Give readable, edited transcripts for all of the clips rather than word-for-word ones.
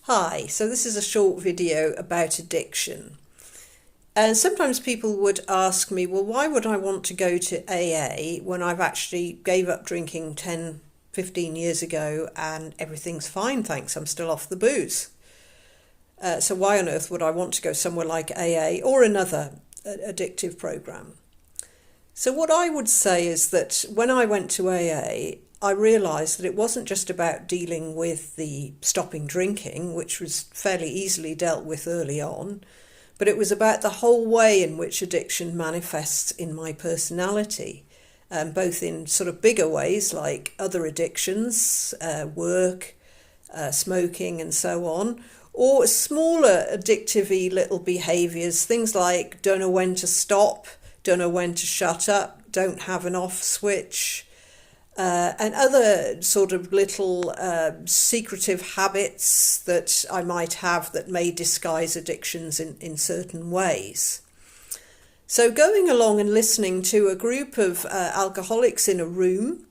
Hi, so this is a short video about addiction. And sometimes people would ask me, well, why would I want to go to AA when I've actually gave up drinking 10, 15 years ago and everything's fine, thanks, I'm still off the booze. So why on earth would I want to go somewhere like AA or another addictive program? So what I would say is that when I went to AA, I realised that it wasn't just about dealing with the stopping drinking, which was fairly easily dealt with early on, but it was about the whole way in which addiction manifests in my personality, both in sort of bigger ways like other addictions, work, smoking and so on, or smaller addictive-y little behaviours, things like don't know when to stop, don't know when to shut up, don't have an off switch, and other sort of little secretive habits that I might have that may disguise addictions in certain ways. So going along and listening to a group of alcoholics in a room,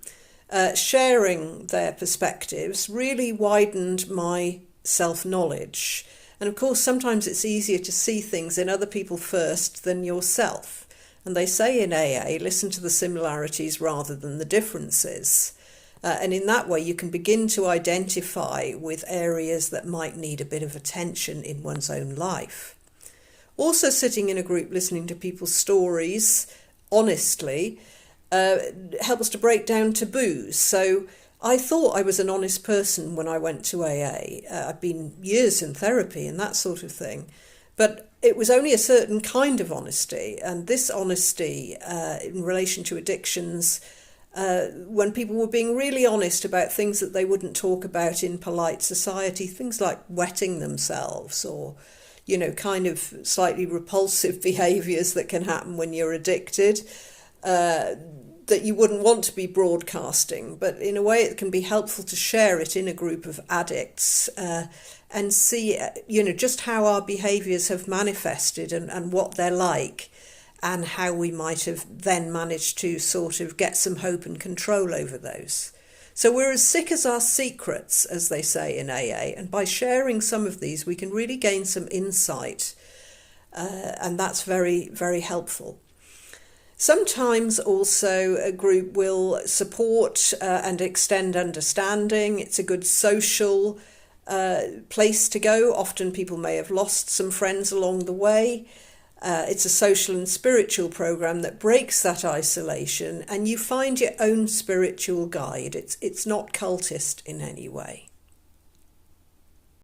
sharing their perspectives, really widened my self-knowledge. And of course, sometimes it's easier to see things in other people first than yourself. And they say in AA, listen to the similarities rather than the differences. And in that way, you can begin to identify with areas that might need a bit of attention in one's own life. Also, sitting in a group, listening to people's stories honestly, helps to break down taboos. So I thought I was an honest person when I went to AA. I've been years in therapy and that sort of thing. But it was only a certain kind of honesty, and this honesty in relation to addictions, when people were being really honest about things that they wouldn't talk about in polite society, things like wetting themselves or, kind of slightly repulsive behaviours that can happen when you're addicted, that you wouldn't want to be broadcasting, but in a way it can be helpful to share it in a group of addicts and see, just how our behaviours have manifested and what they're like and how we might have then managed to sort of get some hope and control over those. So we're as sick as our secrets, as they say in AA, and by sharing some of these we can really gain some insight, and that's very, very helpful. Sometimes also a group will support and extend understanding. It's a good social place to go. Often people may have lost some friends along the way. It's a social and spiritual program that breaks that isolation and you find your own spiritual guide. It's not cultist in any way.